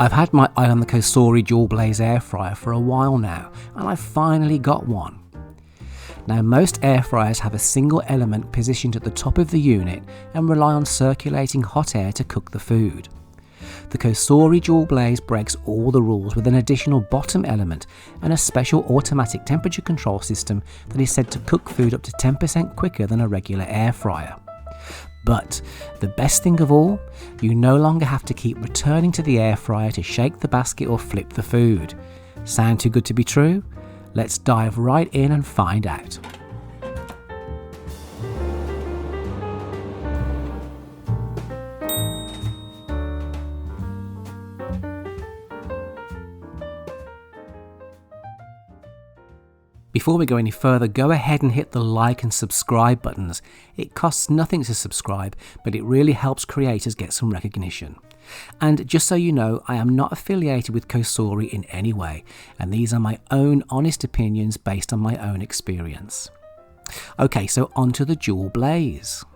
I've had my eye on the Cosori Dual Blaze air fryer for a while now, and I've finally got one. Now, most air fryers have a single element positioned at the top of the unit and rely on circulating hot air to cook the food. The Cosori Dual Blaze breaks all the rules with an additional bottom element and a special automatic temperature control system that is said to cook food up to 10% quicker than a regular air fryer. But the best thing of all, you no longer have to keep returning to the air fryer to shake the basket or flip the food. Sound too good to be true? Let's dive right in and find out. Before we go any further, go ahead and hit the like and subscribe buttons. It costs nothing to subscribe, but it really helps creators get some recognition. And just so you know, I am not affiliated with Cosori in any way, and these are my own honest opinions based on my own experience. Okay, so onto the Dual Blaze.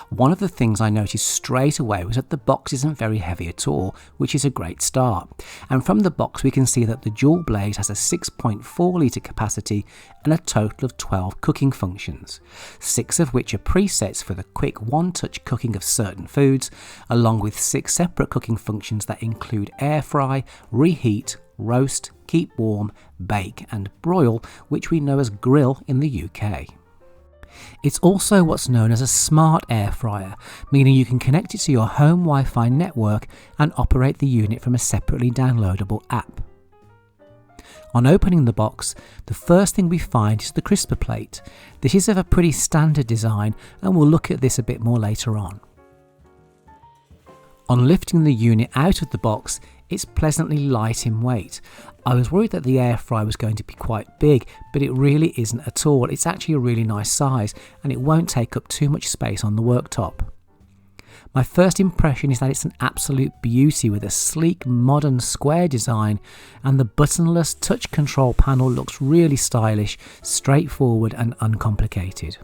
One of the things I noticed straight away was that the box isn't very heavy at all, which is a great start. And from the box we can see that the Dual Blaze has a 6.4 litre capacity and a total of 12 cooking functions, 6 of which are presets for the quick one-touch cooking of certain foods, along with 6 separate cooking functions that include air fry, reheat, roast, keep warm, bake and broil, which we know as grill in the UK. It's also what's known as a smart air fryer, meaning you can connect it to your home Wi-Fi network and operate the unit from a separately downloadable app. On opening the box, the first thing we find is the crisper plate. This is of a pretty standard design, and we'll look at this a bit more later on. On lifting the unit out of the box, it's pleasantly light in weight. I was worried that the air fryer was going to be quite big, but it really isn't at all. It's actually a really nice size, and it won't take up too much space on the worktop. My first impression is that it's an absolute beauty with a sleek, modern square design, and the buttonless touch control panel looks really stylish, straightforward and uncomplicated.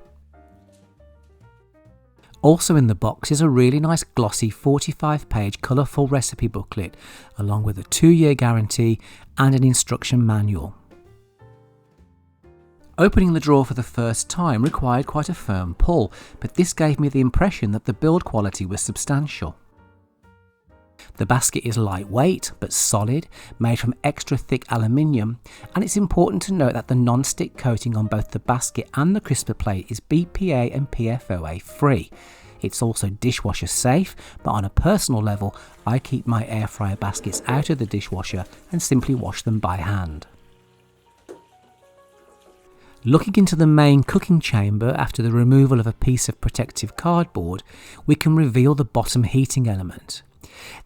Also in the box is a really nice glossy 45-page colourful recipe booklet, along with a 2-year guarantee and an instruction manual. Opening the drawer for the first time required quite a firm pull, but this gave me the impression that the build quality was substantial. The basket is lightweight but solid, made from extra thick aluminium, and it's important to note that the non-stick coating on both the basket and the crisper plate is BPA and PFOA free. It's also dishwasher safe, but on a personal level, I keep my air fryer baskets out of the dishwasher and simply wash them by hand. Looking into the main cooking chamber after the removal of a piece of protective cardboard, we can reveal the bottom heating element.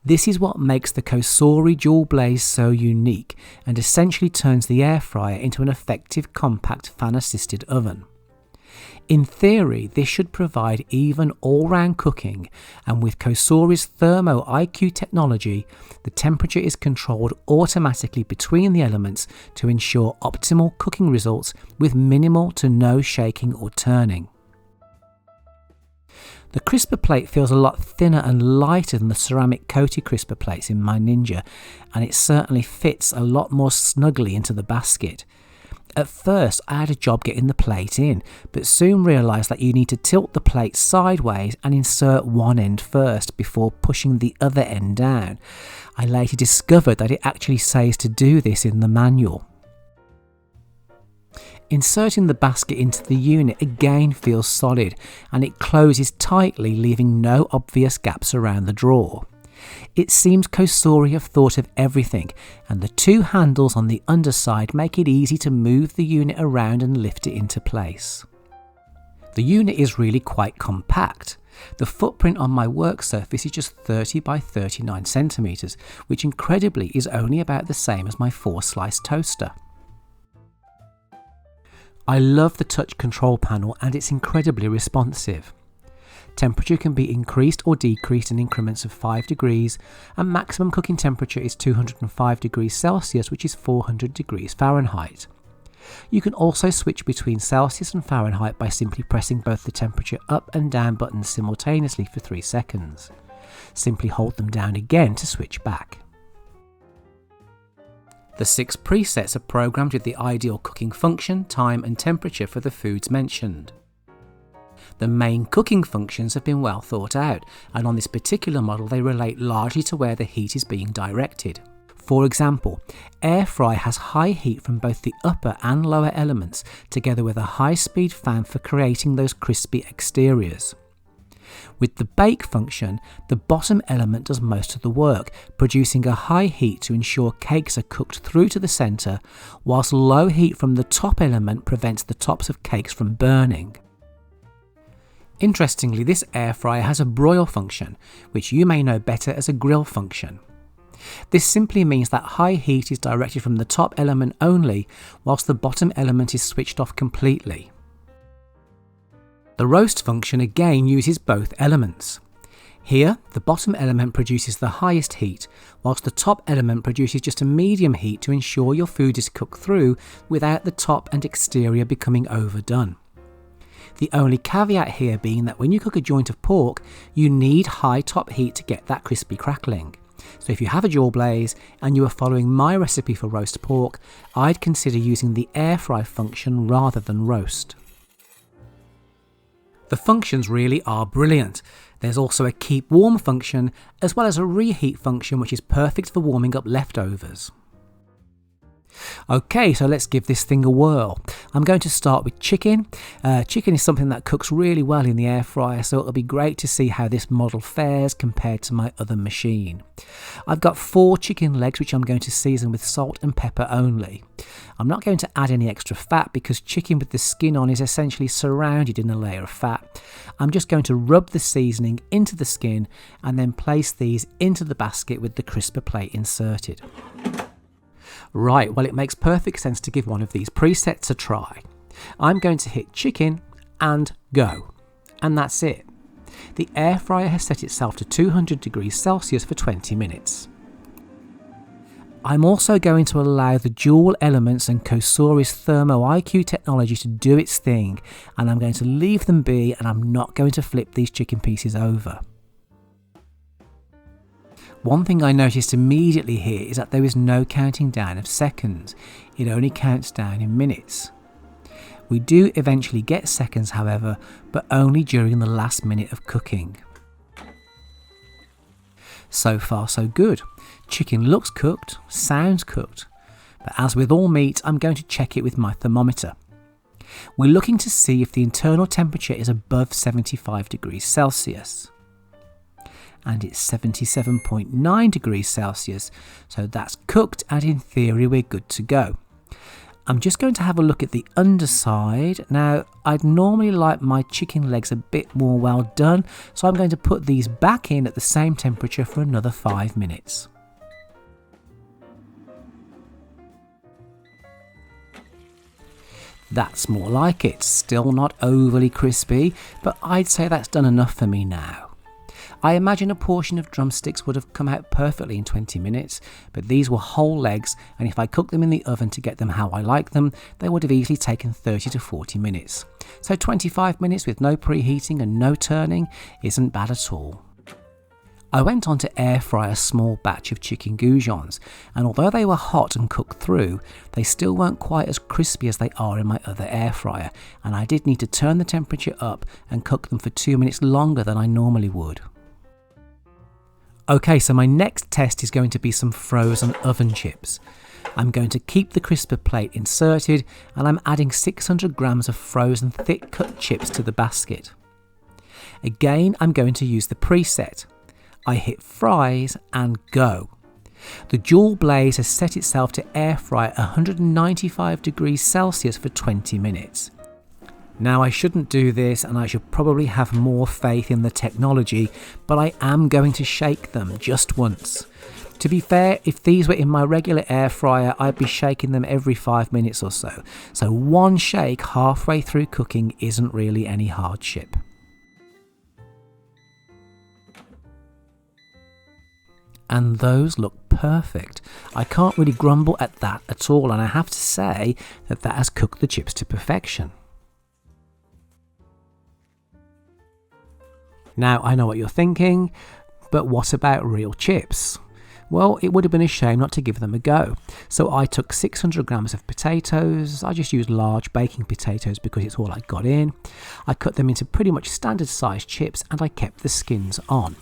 This is what makes the Cosori Dual Blaze so unique and essentially turns the air fryer into an effective compact fan-assisted oven. In theory, this should provide even all-round cooking, and with Cosori's Thermo IQ technology, the temperature is controlled automatically between the elements to ensure optimal cooking results with minimal to no shaking or turning. The crisper plate feels a lot thinner and lighter than the ceramic coated crisper plates in my Ninja, and it certainly fits a lot more snugly into the basket. At first I had a job getting the plate in, but soon realised that you need to tilt the plate sideways and insert one end first before pushing the other end down. I later discovered that it actually says to do this in the manual. Inserting the basket into the unit again feels solid, and it closes tightly, leaving no obvious gaps around the drawer. It seems Cosori have thought of everything, and the 2 handles on the underside make it easy to move the unit around and lift it into place. The unit is really quite compact. The footprint on my work surface is just 30 by 39 centimeters, which incredibly is only about the same as my 4-slice toaster. I love the touch control panel, and it's incredibly responsive. Temperature can be increased or decreased in increments of 5 degrees, and maximum cooking temperature is 205 degrees Celsius, which is 400 degrees Fahrenheit. You can also switch between Celsius and Fahrenheit by simply pressing both the temperature up and down buttons simultaneously for 3 seconds. Simply hold them down again to switch back. The 6 presets are programmed with the ideal cooking function, time and temperature for the foods mentioned. The main cooking functions have been well thought out, and on this particular model they relate largely to where the heat is being directed. For example, air fry has high heat from both the upper and lower elements, together with a high-speed fan for creating those crispy exteriors. With the bake function, the bottom element does most of the work, producing a high heat to ensure cakes are cooked through to the centre, whilst low heat from the top element prevents the tops of cakes from burning. Interestingly, this air fryer has a broil function, which you may know better as a grill function. This simply means that high heat is directed from the top element only, whilst the bottom element is switched off completely. The roast function again uses both elements. Here, the bottom element produces the highest heat, whilst the top element produces just a medium heat to ensure your food is cooked through without the top and exterior becoming overdone. The only caveat here being that when you cook a joint of pork, you need high top heat to get that crispy crackling. So if you have a dual blaze and you are following my recipe for roast pork, I'd consider using the air fry function rather than roast. The functions really are brilliant. There's also a keep warm function as well as a reheat function, which is perfect for warming up leftovers. Okay, so let's give this thing a whirl. I'm going to start with chicken. Chicken is something that cooks really well in the air fryer, so it'll be great to see how this model fares compared to my other machine. I've got 4 chicken legs which I'm going to season with salt and pepper only. I'm not going to add any extra fat because chicken with the skin on is essentially surrounded in a layer of fat. I'm just going to rub the seasoning into the skin and then place these into the basket with the crisper plate inserted. Right, well, it makes perfect sense to give one of these presets a try. I'm going to hit chicken and go. And that's it. The air fryer has set itself to 200 degrees Celsius for 20 minutes. I'm also going to allow the dual elements and Cosori's Thermo IQ technology to do its thing, and I'm going to leave them be, and I'm not going to flip these chicken pieces over. One thing I noticed immediately here is that there is no counting down of seconds. It only counts down in minutes. We do eventually get seconds, however, but only during the last minute of cooking. So far so good. Chicken looks cooked, sounds cooked, but as with all meat, I'm going to check it with my thermometer. We're looking to see if the internal temperature is above 75 degrees Celsius. And it's 77.9 degrees Celsius, so that's cooked and in theory we're good to go. I'm just going to have a look at the underside. Now, I'd normally like my chicken legs a bit more well done, so I'm going to put these back in at the same temperature for another 5 minutes. That's more like it. Still not overly crispy, but I'd say that's done enough for me now. I imagine a portion of drumsticks would have come out perfectly in 20 minutes, but these were whole legs, and if I cooked them in the oven to get them how I like them, they would have easily taken 30 to 40 minutes. So 25 minutes with no preheating and no turning isn't bad at all. I went on to air fry a small batch of chicken goujons, and although they were hot and cooked through, they still weren't quite as crispy as they are in my other air fryer, and I did need to turn the temperature up and cook them for 2 minutes longer than I normally would. Okay, so my next test is going to be some frozen oven chips. I'm going to keep the crisper plate inserted, and I'm adding 600 grams of frozen thick cut chips to the basket. Again, I'm going to use the preset. I hit fries and go. The Dual Blaze has set itself to air fry at 195 degrees Celsius for 20 minutes. Now, I shouldn't do this, and I should probably have more faith in the technology, but I am going to shake them just once. To be fair, if these were in my regular air fryer, I'd be shaking them every 5 minutes or so. So one shake halfway through cooking isn't really any hardship. And those look perfect. I can't really grumble at that at all, and I have to say that that has cooked the chips to perfection. Now, I know what you're thinking, but what about real chips? Well, it would have been a shame not to give them a go. So I took 600 grams of potatoes. I just used large baking potatoes because it's all I got in. I cut them into pretty much standard sized chips and I kept the skins on.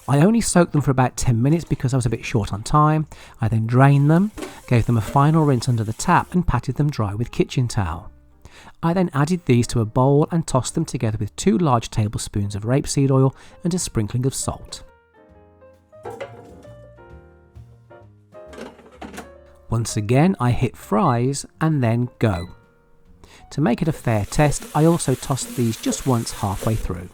I only soaked them for about 10 minutes because I was a bit short on time. I then drained them, gave them a final rinse under the tap and patted them dry with kitchen towel. I then added these to a bowl and tossed them together with 2 large tablespoons of rapeseed oil and a sprinkling of salt. Once again, I hit fries and then go. To make it a fair test, I also tossed these just once halfway through.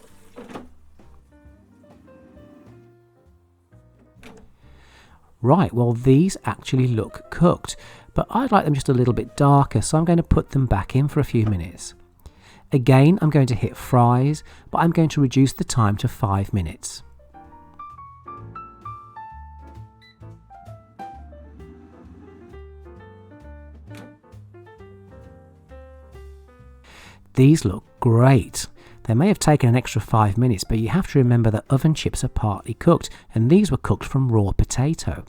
Right, well these actually look cooked, but I'd like them just a little bit darker, so I'm going to put them back in for a few minutes. Again, I'm going to hit fries, but I'm going to reduce the time to 5 minutes. These look great. They may have taken an extra 5 minutes, but you have to remember that oven chips are partly cooked, and these were cooked from raw potato.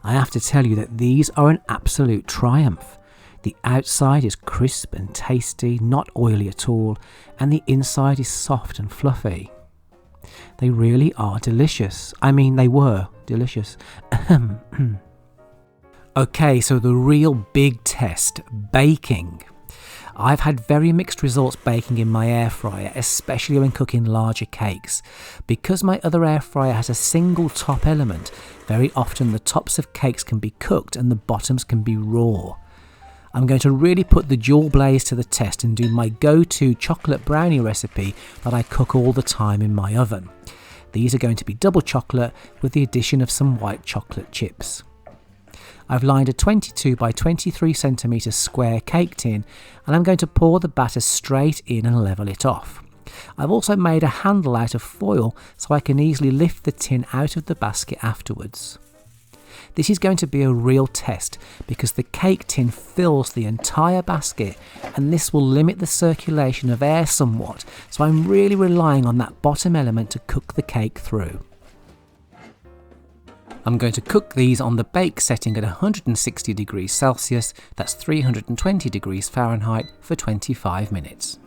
I have to tell you that these are an absolute triumph. The outside is crisp and tasty, not oily at all, and the inside is soft and fluffy. They really are delicious. I mean, they were delicious. Okay, so the real big test, baking. I've had very mixed results baking in my air fryer, especially when cooking larger cakes. Because my other air fryer has a single top element, very often the tops of cakes can be cooked and the bottoms can be raw. I'm going to really put the Dual Blaze to the test and do my go-to chocolate brownie recipe that I cook all the time in my oven. These are going to be double chocolate with the addition of some white chocolate chips. I've lined a 22 by 23 centimetre square cake tin and I'm going to pour the batter straight in and level it off. I've also made a handle out of foil so I can easily lift the tin out of the basket afterwards. This is going to be a real test because the cake tin fills the entire basket and this will limit the circulation of air somewhat, so I'm really relying on that bottom element to cook the cake through. I'm going to cook these on the bake setting at 160 degrees Celsius, that's 320 degrees Fahrenheit, for 25 minutes.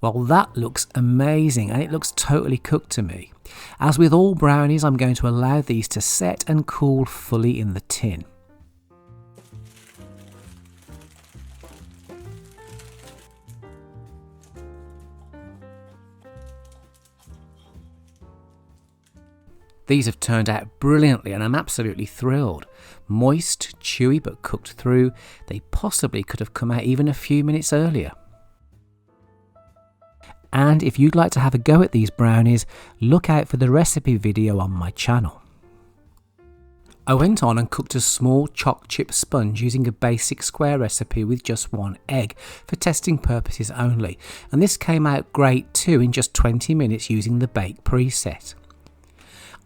Well, that looks amazing and it looks totally cooked to me. As with all brownies, I'm going to allow these to set and cool fully in the tin. These have turned out brilliantly and I'm absolutely thrilled. Moist, chewy but cooked through, they possibly could have come out even a few minutes earlier. And if you'd like to have a go at these brownies, look out for the recipe video on my channel. I went on and cooked a small choc chip sponge using a basic square recipe with just 1 egg for testing purposes only, and this came out great too in just 20 minutes using the bake preset.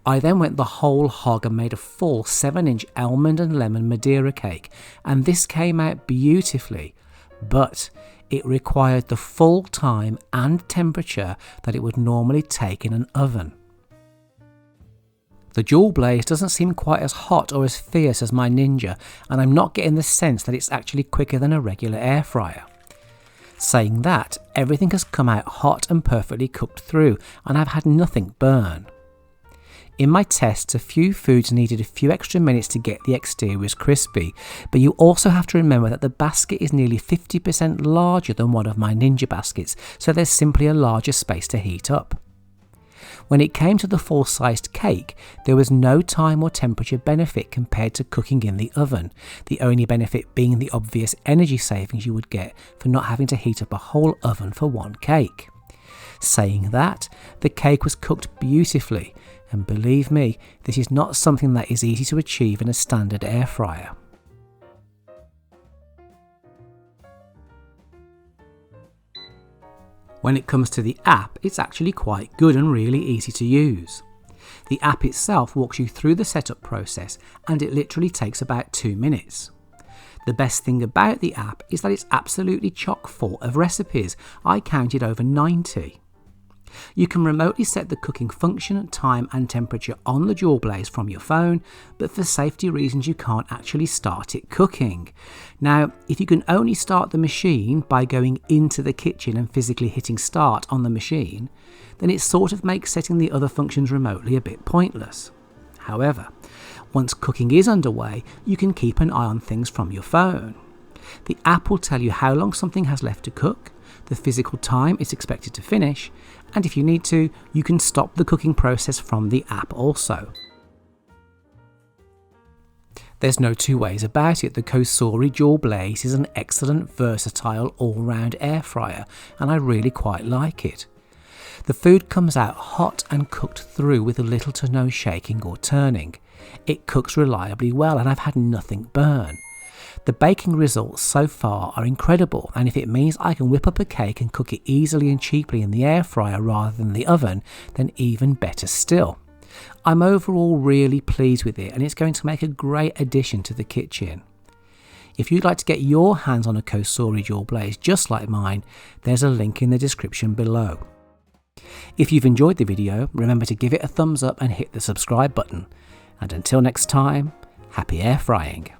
I then went the whole hog and made a full 7-inch almond and lemon Madeira cake, and this came out beautifully, but it required the full time and temperature that it would normally take in an oven. The Dual Blaze doesn't seem quite as hot or as fierce as my Ninja, and I'm not getting the sense that it's actually quicker than a regular air fryer. Saying that, everything has come out hot and perfectly cooked through, and I've had nothing burn. In my tests, a few foods needed a few extra minutes to get the exteriors crispy, but you also have to remember that the basket is nearly 50% larger than one of my Ninja baskets, so there's simply a larger space to heat up. When it came to the full-sized cake, there was no time or temperature benefit compared to cooking in the oven, the only benefit being the obvious energy savings you would get for not having to heat up a whole oven for one cake. Saying that, the cake was cooked beautifully, and believe me, this is not something that is easy to achieve in a standard air fryer. When it comes to the app, it's actually quite good and really easy to use. The app itself walks you through the setup process and it literally takes about 2 minutes. The best thing about the app is that it's absolutely chock full of recipes. I counted over 90. You can remotely set the cooking function, time and temperature on the Dual Blaze from your phone, but for safety reasons you can't actually start it cooking. Now, if you can only start the machine by going into the kitchen and physically hitting start on the machine, then it sort of makes setting the other functions remotely a bit pointless. However, once cooking is underway, you can keep an eye on things from your phone. The app will tell you how long something has left to cook, the physical time it's expected to finish, and if you need to, you can stop the cooking process from the app also. There's no two ways about it, the Cosori Dual Blaze is an excellent, versatile, all-round air fryer, and I really quite like it. The food comes out hot and cooked through with little to no shaking or turning. It cooks reliably well and I've had nothing burn. The baking results so far are incredible, and if it means I can whip up a cake and cook it easily and cheaply in the air fryer rather than the oven, then even better still. I'm overall really pleased with it, and it's going to make a great addition to the kitchen. If you'd like to get your hands on a Cosori Dual Blaze just like mine, there's a link in the description below. If you've enjoyed the video, remember to give it a thumbs up and hit the subscribe button. And until next time, happy air frying.